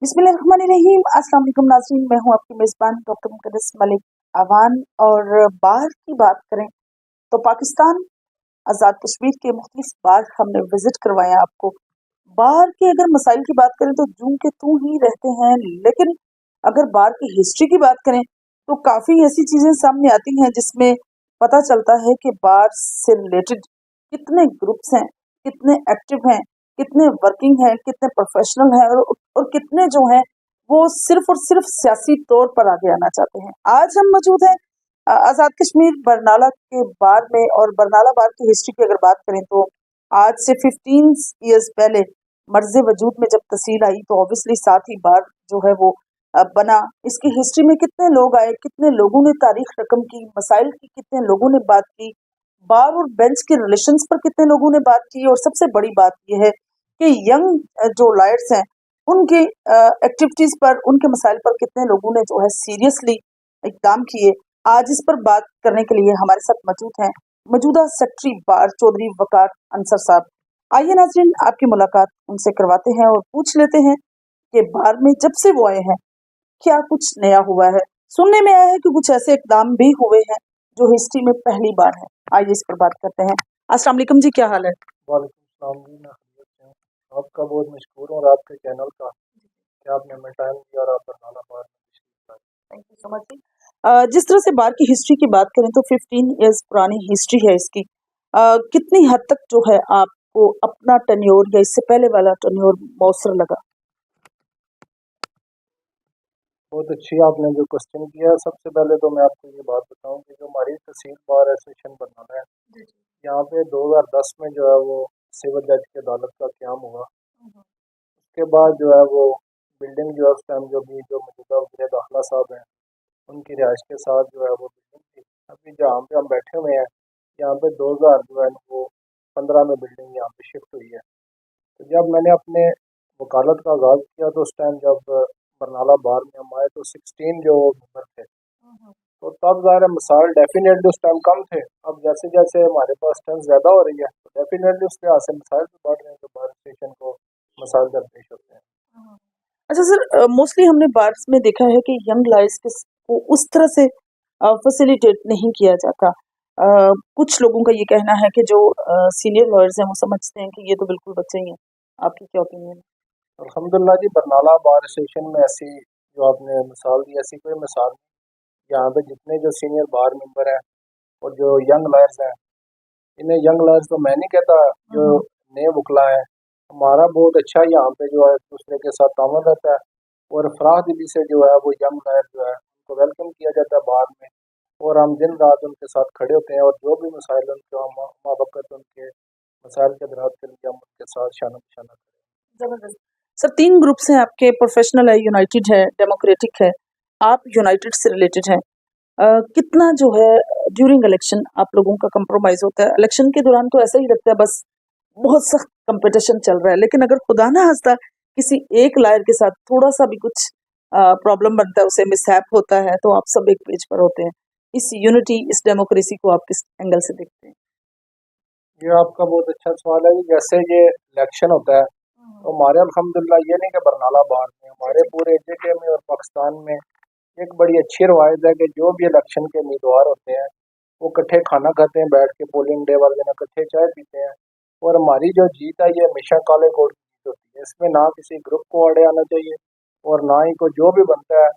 बिस्मिल्लाहिर्रहमानिर्रहीम। अस्सलाम वालेकुम नाज़रीन, मैं हूं आपकी मेज़बान डॉक्टर मुक़द्दस मलिक अवान। और बार की बात करें तो पाकिस्तान आज़ाद कश्मीर के मुख्तलिफ बार हमने विज़िट करवाया आपको। बार के अगर मसाइल की बात करें तो जूं के तू ही रहते हैं, लेकिन अगर बार की हिस्ट्री की बात करें तो काफ़ी ऐसी चीज़ें सामने आती हैं जिसमें पता चलता है कि बार से रिलेटेड कितने ग्रुप्स हैं, कितने एक्टिव हैं, कितने वर्किंग हैं, कितने प्रोफेशनल हैं, और कितने जो हैं वो सिर्फ और सिर्फ सियासी तौर पर आगे आना चाहते हैं। आज हम मौजूद हैं आज़ाद कश्मीर बरनाला के बार में। और बरनाला बार की हिस्ट्री की अगर बात करें तो आज से 15 ईयर्स पहले मर्ज़ वजूद में जब तहसील आई तो ऑब्वियसली साथ ही बार जो है वो बना। इसकी हिस्ट्री में कितने लोग आए, कितने लोगों ने तारीख रकम की, मसाइल की कितने लोगों ने बात की, बार और बेंच के रिलेशंस पर कितने लोगों ने बात की, और सबसे बड़ी बात यह है कि यंग जो लॉयर्स हैं उनके एक्टिविटीज पर, उनके मसाइल पर कितने लोगों ने जो है सीरियसली इकदाम किए। आज इस पर बात करने के लिए हमारे साथ मौजूद हैं मौजूदा सेक्रेटरी बार चौधरी वकार अंसर साहब। आइए नाजरीन, आपकी मुलाकात उनसे करवाते हैं और पूछ लेते हैं कि बार में जब से वो आए हैं क्या कुछ नया हुआ है। सुनने में आया है कि कुछ ऐसे इकदाम भी हुए हैं जो हिस्ट्री में पहली बार है। आइए इस पर बात करते हैं। अस्सलाम वालेकुम जी, क्या हाल है? वालेकुम सलाम जी, मैं खैरियत से हूँ। आपका बहुत मशहूर हूँ और आपके चैनल का कि आपने हमें टाइम दिया और आप बरनाला बार में तशरीफ लाए। थैंक यू सो मच जी। जिस तरह से बार की हिस्ट्री की बात करें तो 15 इयर्स पुरानी हिस्ट्री है इसकी। कितनी हद तक जो है आपको अपना टन्योर या इससे पहले वाला टन्योर मौसर लगा? बहुत अच्छी आपने जो क्वेश्चन किया है। सबसे पहले तो मैं आपको ये बात बताऊं कि जो हमारी तहसील बार एसोसिएशन बरनाला है, यहाँ पे 2010 में जो है वो सिविल जज की अदालत का क़याम हुआ। उसके बाद जो है वो बिल्डिंग जो है उस टाइम जो मौजूदा वज़ीर दाखिला साहब हैं उनकी रिहाइश के साथ जो है वो बिल्डिंग थी। अभी जहाँ पे हम बैठे हुए हैं यहाँ पे 2000 जो है वो 15 में बिल्डिंग यहाँ पे शिफ्ट हुई है। तो जब मैंने अपने वकालत का आगाज़ किया तो उस टाइम जब बरनाला बार में हम आए तो 16 जो मेंबर थे। तो तब ज़ाहिर है मसाइल डेफिनेटली उस टाइम कम थे। अब जैसे जैसे हमारे पास स्ट्रेंथ ज़्यादा हो रही है तो डेफिनेटली उस लिहाज से मसाइल भी बढ़ रहे हैं, तो बार स्टेशन को मसाइल दरपेश होते हैं। अच्छा सर, मोस्टली हमने बार्स में देखा है कि यंग लॉयर्स को उस तरह से फैसिलिटेट नहीं किया जाता। कुछ लोगों का ये कहना है कि जो सीनियर लॉयर्स हैं वो समझते हैं कि ये तो बिल्कुल बच्चे ही हैं। आपकी क्या ओपिनियन? अल्हम्दुलिल्लाह जी, बरनाला बार स्टेशन में ऐसी जो आपने मिसाल दी ऐसी कोई मिसाल नहीं। यहाँ पे जितने जो सीनियर बार मेंबर हैं और जो यंग लॉयर्स हैं, इन्हें यंग लॉयर्स तो मैं नहीं कहता, जो नए वकला हैं, हमारा बहुत अच्छा यहाँ पे जो है एक दूसरे के साथ तामन रहता है। और फराह दिली से जो है वो यंग लॉयर जो है उनको वेलकम किया जाता है बार में, और हम दिन रात उनके साथ खड़े होते हैं और जो भी मसाइल उनके माबकत उनके मसाइल के दराज के लिए हम उनके साथ शाना बिशाना करें। जबरदस्त। सर, 3 ग्रुप्स हैं आपके, प्रोफेशनल है, यूनाइटेड है, डेमोक्रेटिक है। आप यूनाइटेड से रिलेटेड हैं। कितना जो है ड्यूरिंग इलेक्शन आप लोगों का कंप्रोमाइज होता है? इलेक्शन के दौरान तो ऐसा ही लगता है बस बहुत सख्त कंपटीशन चल रहा है, लेकिन अगर खुदा ना खास्ता किसी एक लायर के साथ थोड़ा सा भी कुछ प्रॉब्लम बनता है, उसे मिसहैप होता है, तो आप सब एक पेज पर होते हैं। इस यूनिटी, इस डेमोक्रेसी को आप किस एंगल से देखते हैं? ये आपका बहुत अच्छा सवाल है। जैसे ये इलेक्शन होता है तो हमारे अल्हम्दुलिल्लाह ये नहीं कि बरनाला बार में, हमारे पूरे JK में और पाकिस्तान में एक बड़ी अच्छी रवायत है कि जो भी इलेक्शन के उम्मीदवार होते हैं वो इकट्ठे खाना खाते हैं बैठ के, पोलिंग डे वाले दिन इकट्ठे चाय पीते हैं। और हमारी जो जीत है ये हमेशा काले कोड की जीत होती है। इसमें ना किसी ग्रुप को आड़े आना चाहिए और ना ही को जो भी बनता है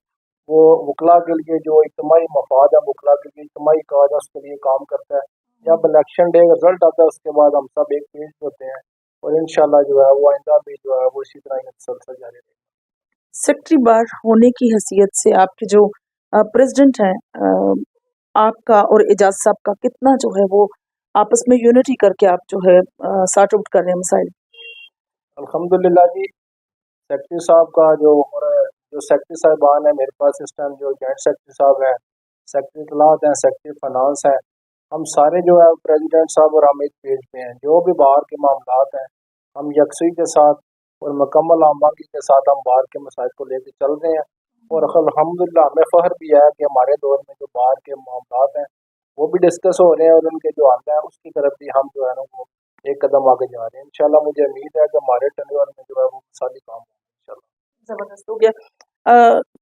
वो वकला के लिए जो इज्तिमाई मफाद है, वकला के लिए इज्तिमाई काज है, उसके लिए काम करता है। जब इलेक्शन डे रिजल्ट आता है उसके बाद हम सब एक पेज पे होते हैं और इंशाल्लाह जो है वो आइंदा भी जो है वो इसी तरह ही तसलसल जारी रहेगा। सेक्रेटरी बार होने की हैसियत से आपके जो प्रेसिडेंट हैं, आपका और एजाज साहब का कितना जो है वो आपस में यूनिटी करके आप जो है सॉर्ट आउट कर रहे हैं मसाइल? अल्हम्दुलिल्लाह जी, सेक्रेटरी साहब का जो और जो सेक्रेटरी साहिबान है मेरे पास इस टाइम, जो जॉइंट सेक्रेटरी साहब हैं, सेक्रेटरी इत्तलात हैं, सेक्रेटरी फाइनेंस हैं, हम सारे जो है प्रेसिडेंट साहब और हम एक पेज पे हैं। जो भी बाहर के मामलात हैं हम यकसुई के साथ और मुकम्मल आमादी के साथ हम बाहर के मसाइल को लेकर चल रहे हैं। और अल्हम्दुलिल्लाह हमें फ़ख्र भी है कि हमारे दौर में जो बाहर के मामलात हैं वो भी डिस्कस हो रहे हैं और उनके जो हल हैं उसकी तरफ भी हम जो है ना वो एक कदम आगे जा रहे हैं। इंशाल्लाह मुझे उम्मीद है कि हमारे टर्नओवर में जो है वो मिसाली काम होगा इंशाल्लाह। ज़बरदस्त हो गया।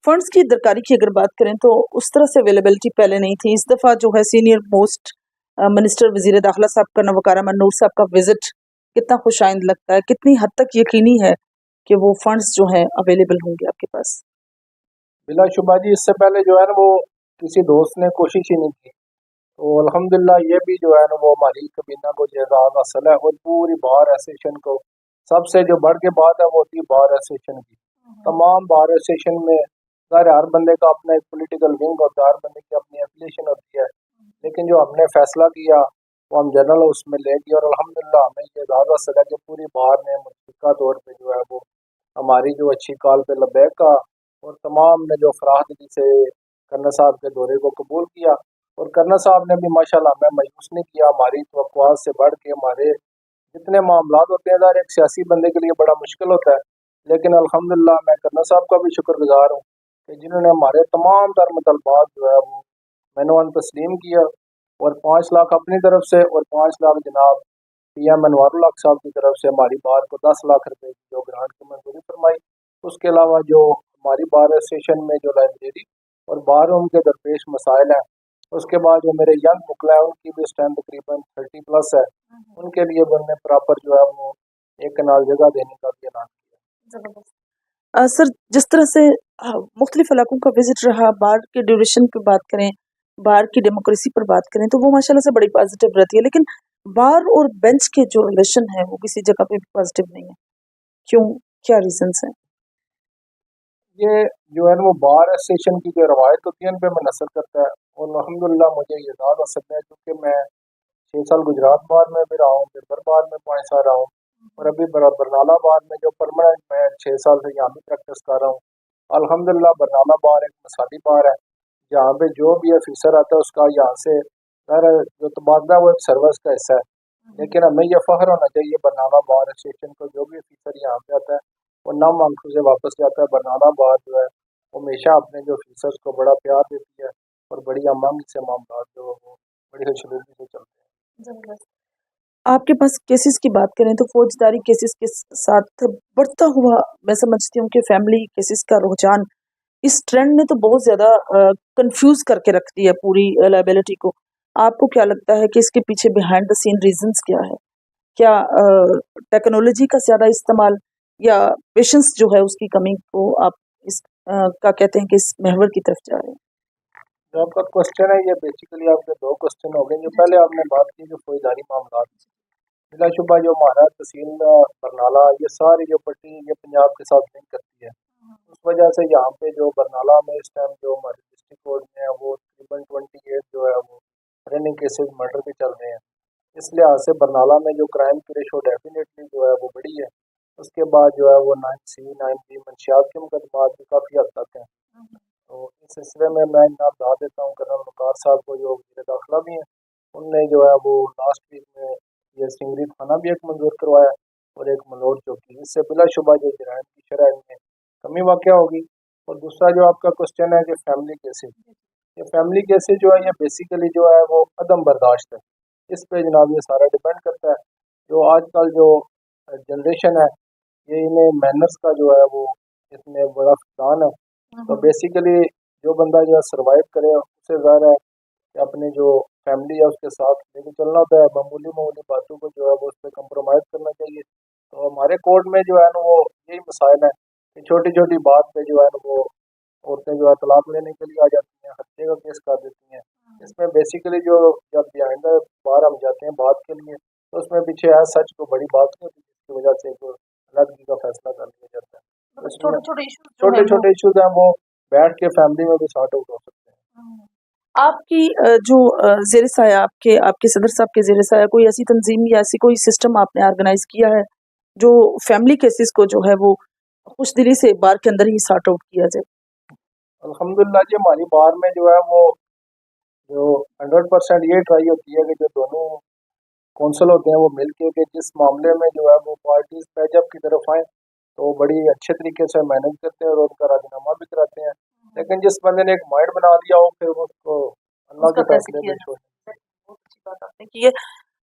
फंड्स की दरकारी की अगर बात करें तो उस तरह से अवेलेबिलिटी पहले नहीं थी। इस दफ़ा जो है सीनियर मोस्ट मिनिस्टर वज़ीर दाखिला साहब का नवकारा मनूर साहब का विजिट कितना खुशाइंद लगता है, कितनी हद तक यकीनी है कि वो फंड्स जो हैं अवेलेबल होंगे आपके पास? बिलाशुबा जी, इससे पहले जो है ना वो किसी दोस्त ने कोशिश ही नहीं की, तो अल्हम्दुलिल्लाह ये भी जो है ना वो हमारी कबीना को जो एजाज़ हासिल है, और पूरी बार एसोसिएशन को सबसे जो बढ़ के बात है वो होती है बार एसोसिएशन की। तमाम बार एसोसिएशन में ज़ाहिर है हर बंदे का अपना एक पॉलिटिकल विंग होता है, हर बंदे की अपनी एफिलिएशन होती है, लेकिन जो हमने फैसला किया वो हम जनरल उसमें ले गए, और अल्हम्दुलिल्लाह हमें ये एजाज़ हासिल है कि पूरी बार ने मुतफ़िका तौर पर जो है वो हमारी जो अच्छी कॉल पे लब्बैक का, और तमाम ने जो फराह दिली से करना साहब के दौरे को कबूल किया, और करना साहब ने भी माशाल्लाह हमें मायूस नहीं किया। हमारी तवक्कुआत से बढ़ के हमारे जितने मामलात होते हैं ज़ाहिर एक सियासी बंदे के लिए बड़ा मुश्किल होता है, लेकिन अल्हम्दुलिल्लाह मैं करना साहब का भी शुक्रगुजार हूँ कि जिन्होंने हमारे तमाम तर मुतलबात जो है वो मैनुअन तस्लीम किया, और 5 लाख अपनी तरफ से और 5 लाख जनाब PM अनवारुल हक साहब की तरफ से हमारी बार को 10 लाख रुपए की जो ग्रांट की मंजूरी फरमाई। उसके अलावा जो हमारी बार एसोसिएशन में जो लाइब्रेरी और बार रूम के दरपेश मसाइल हैं, उसके बाद जो मेरे यंग मुकला है उनकी भी स्ट्रेंथ तकरीबन 30+ है, उनके लिए भी उन्होंने प्रॉपर जो है वो एक कनाल जगह देने का भी ऐलान किया। ज़बरदस्त। सर, जिस तरह से मुख्तलिफ इलाकों का विजिट रहा, बार के ड्यूरेशन पर बात करें, बार की डेमोक्रेसी पर बात करें तो वो माशाल्लाह से बड़ी पॉजिटिव रहती है, लेकिन बार और बेंच के जो रिलेशन है वो किसी जगह पे भी पॉजिटिव नहीं है। क्यों? क्या रीजंस हैं? ये जो है ना वो बार एसोसिएशन की जो रवायत होती है उन पर मुनसर करता है, और अल्हम्दुलिल्लाह मुझे ये याद आ सकता है क्योंकि मैं 6 साल गुजरात बार में भी रहा हूँ, फिर बर बार में 5 साल रहा हूँ, और अभी बरनाला बार में जो परमानेंट मैं 6 साल से यहाँ भी प्रैक्टिस कर रहा हूँ। अल्हम्दुलिल्लाह बरनाला बार एक मिसाली बार है, जहाँ पे जो भी ऑफिसर आता है उसका यहाँ से जो तबादला है वो एक सर्विस का हिस्सा है, लेकिन हमें यह फख्र होना चाहिए बरनाला बार एसोसिएशन को, जो भी ऑफिसर यहाँ पे आता है वो नाम आंखों से वापस जाता है। बरनाला बार जो है वो हमेशा अपने जो ऑफिसर्स को बड़ा प्यार देती है, और बड़ी अमन से मामला जो है वो बड़ी खुशनुदी से चलते हैं। जबरदस्त। आपके पास केसेस की बात करें तो फौजदारी केसेस के साथ बढ़ता हुआ मैं समझती हूँ कि फैमिली केसेस का रुझान इस ट्रेंड ने तो बहुत ज़्यादा कंफ्यूज करके रख दिया पूरी लाइबिलिटी को। आपको क्या लगता है कि इसके पीछे बिहाइंड द सीन रीजंस क्या है? क्या टेक्नोलॉजी का ज़्यादा इस्तेमाल या पेशेंस जो है उसकी कमी को आप इस का कहते हैं कि इस महवर की तरफ जा रहे हैं? जो आपका क्वेश्चन है ये बेसिकली आपके दो क्वेश्चन हो गए। जो पहले आपने बात की जो फौजदारी मामला, बिलाशुबा जो हमारा तहसील बरनाला ये सारी जो पट्टी ये पंजाब के साथ लिंक करती है, उस वजह से यहाँ पे जो बरनाला में इस टाइम जो हमारे डिस्ट्रिक्ट कोर्ट में है वो तकरीबन 28 जो है वो रनिंग केसेस मर्डर के चल रहे हैं। इस लिहाज से बरनाला में जो क्राइम की रेशो डेफिनेटली जो है वो बड़ी है। उसके बाद जो है वो 9C 9B मंशियात के मुकदमात भी काफ़ी हद तक हैं। तो इस सिलसिले में मैं इतना बता देता हूँ कर्नल वकार साहब को जो वज़ीर दाखिला भी हैं, उनने जो है वो लास्ट वीक में ये सिंगरी थाना भी एक मंजूर करवाया और एक मलोट चौकी। इससे बिलाशुबा जो जराइम की शरह में कमी वाक़ होगी। और दूसरा जो आपका क्वेश्चन है कि फैमिली केसेस, ये फैमिली केसेस जो है ये बेसिकली जो है वो अदम बर्दाश्त है। इस पे जनाब ये सारा डिपेंड करता है। जो आजकल जो जनरेशन है ये इन्हें मैनर्स का जो है वो इसमें बड़ा फुकदान है। तो बेसिकली जो बंदा जो है सर्वाइव करे उससे ज़्यादा है कि अपने जो फैमिली है उसके साथ लेके चलना होता है। मामूली मामूली बातों को जो है वो उस पर कंप्रोमाइज़ करना चाहिए। तो हमारे कोर्ट में जो है ना वो यही मसाइल है कि छोटी छोटी बात पे जो है ना वो औरतें जो है तलाक लेने के लिए आ जाती हैं, हत्या का केस कर देती हैं। इसमें बेसिकली जो जब बिहाइंड द बार हम जाते हैं बात के लिए तो उसमें पीछे है सच को बड़ी बात नहीं होती, जिसकी वजह से एक अलग का फैसला कर लिया जाता है। छोटे छोटे इश्यूज हैं वो बैठ के फैमिली में भी सॉर्ट आउट हो सकते हैं। आपकी जो ज़ेर साया आपके आपके सदर साहब के ज़ेर साया कोई ऐसी तंजीम या ऐसी कोई सिस्टम आपने ऑर्गेनाइज किया है जो फैमिली केसेस को जो है वो खुश दिली से बार के अंदर ही सॉर्ट आउट किया जाए? अल्हम्दुलिल्लाह जी हमारी बार में जो है वो जो 100% ये ट्राई होती है कि जो दोनों कौंसल होते हैं वो मिल के कि जिस मामले में जो है वो पार्टीज पैचअप की तरफ आए तो बड़ी अच्छे तरीके से मैनेज करते हैं और उनका राजीनामा भी कराते हैं। लेकिन जिस बंदे ने एक माइंड बना लिया हो फिर वो उसको अल्लाह के फैसले पे छोड़। बहुत अच्छी बात आपने की है।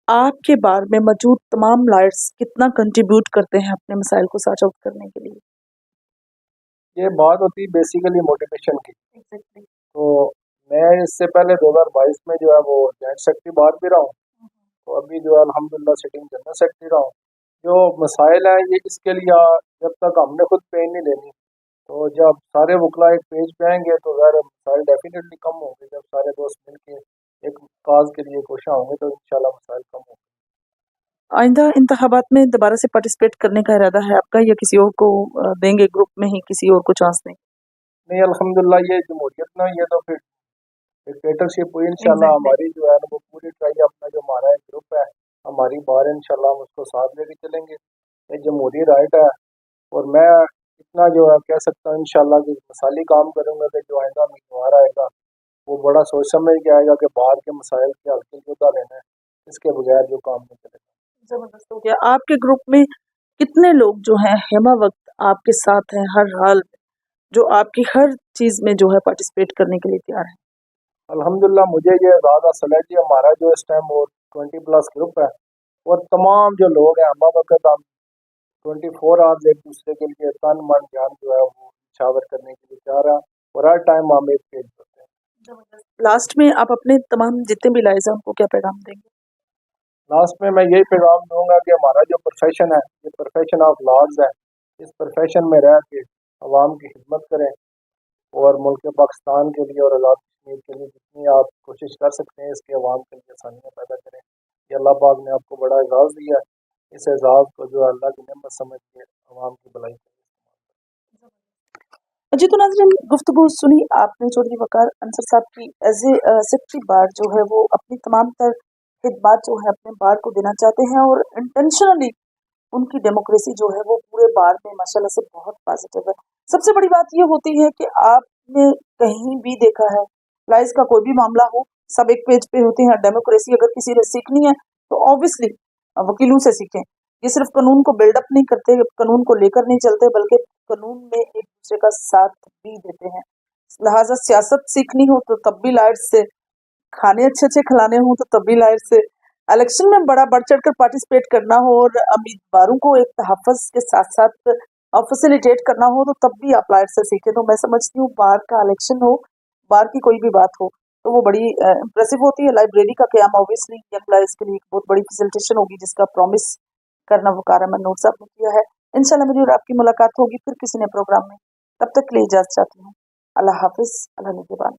आपके बार में मौजूद तमाम लॉयर्स कितना कंट्रीब्यूट करते हैं अपने मसाइल को सॉर्ट आउट करने के लिए? ये बात होती है बेसिकली मोटिवेशन की। एग्जैक्टली। तो मैं इससे पहले 2022 में जो है वो जॉइंट सेक्रेटरी बार भी रहा हूँ, तो अभी जो है अल्हम्दुलिल्लाह सिटिंग जनरल सेक्रेटरी रहा हूँ। जो मसाइल हैं ये इसके लिए जब तक हमने खुद पेन नहीं लेनी, तो जब सारे वकला एक पेज पे आएंगे तो ज़ाहिर मसाइल डेफिनेटली कम होंगे। जब सारे दोस्त मिल के एक काज के लिए कोशिश होंगे तो इंशाल्लाह मसाइल कम होंगे। आइंदा इंतखाबात में दोबारा से पार्टिसिपेट करने का इरादा है आपका, या किसी और को देंगे, ग्रुप में ही किसी और को चांस देंगे? नहीं, अल्हम्दुलिल्लाह ये जमहूरियत ना, ये तो फिर डिक्टेटरशिप हुई। इंशाल्लाह एग्जैक्टली। हमारी जो है ना वो पूरी ट्राई, अपना जो हमारा एक ग्रुप है हमारी बार, इंशाल्लाह हम उसको साथ लेके चलेंगे। ये जमहूरी राइट है, और मैं इतना जो है कह सकता हूँ इंशाल्लाह कि मिसाली काम करूँगा कि जो आइंदा उम्मीदवार आएगा वो बड़ा सोच समझ के आएगा कि बाहर के मसाइल के हल्के जुदा लेना है, इसके बगैर जो काम नहीं चलेगा। जबरदस्त हो गया। आपके ग्रुप में कितने लोग जो हैं हेमा वक्त आपके साथ हैं हर हाल में, जो आपकी हर चीज में जो है पार्टिसिपेट करने के लिए तैयार है? अल्हम्दुलिल्लाह मुझे ये ज़्यादा असल है कि हमारा जो इस टाइम वो 20+ ग्रुप है, और तमाम जो लोग हैं हम वक्त हम 24 आवर्स एक दूसरे के लिए तन मन जान जो है वो शावर करने के लिए तैयार है, और हर टाइम हम एक पेज होते हैं। लास्ट में आप अपने तमाम जितने भी लाइज हैं उनको क्या पैगाम देंगे? लास्ट में मैं यही पैगाम दूंगा कि हमारा जो प्रोफेशन है ये प्रोफेशन ऑफ लॉज है। इस प्रोफेशन में रह के आवाम की खिदमत करें, और मुल्क पाकिस्तान के लिए और आज़ाद कश्मीर के लिए जितनी आप कोशिश कर सकते हैं इसके अवाम के लिए आसानियाँ पैदा करें। ये अल्लाह पाक ने आपको बड़ा एजाज़ दिया है, इस एजाज़ को जो अल्लाह की नेमत समझ के अवाम की भलाई करें। जी, तो नाज़रीन, गुफ्तगू सुनी आपने चौधरी वकार अंसर साहब की। एज ए सेक्रेटरी बार जो है वो अपनी तमाम तर खिदमत जो है अपने बार को देना चाहते हैं, और इंटेंशनली उनकी डेमोक्रेसी जो है वो पूरे बार में माशाल्लाह से बहुत पॉजिटिव है। सबसे बड़ी बात ये होती है कि आपने कहीं भी देखा है, लाइज का कोई भी मामला हो, सब एक पेज पे होते हैं। डेमोक्रेसी अगर किसी ने सीखनी है तो ऑब्वियसली वकीलों से सीखें। ये सिर्फ कानून को बिल्डअप नहीं करते, कानून को लेकर नहीं चलते, बल्कि कानून में एक दूसरे का साथ भी देते हैं। लिहाजा सियासत सीखनी हो तो तब भी लाइट से, खाने अच्छे अच्छे खिलाने हो तो तब भी लाइट से, इलेक्शन में बड़ा बढ़ चढ़ कर पार्टिसिपेट करना हो और उम्मीदवारों को एक तहफ़्फ़ुज़ के साथ साथ फैसिलिटेट करना हो तो तब भी आप लाइट से सीखें। तो मैं समझती हूँ बाहर का इलेक्शन हो, बाहर की कोई भी बात हो, तो वो बड़ी इम्प्रेसिव होती है। लाइब्रेरी का क़याम ऑब्वियसली यंग लाइट्स के लिए एक बहुत बड़ी फैसिलिटेशन होगी, जिसका प्रॉमिस करना वकार अहमद नूर साहब ने किया है। इंशाल्लाह मेरी और आपकी मुलाकात होगी फिर किसी नए प्रोग्राम में। तब तक के लिए इजाज़त चाहती हूँ। अल्लाह हाफिज़, अल्लाह निगहबान।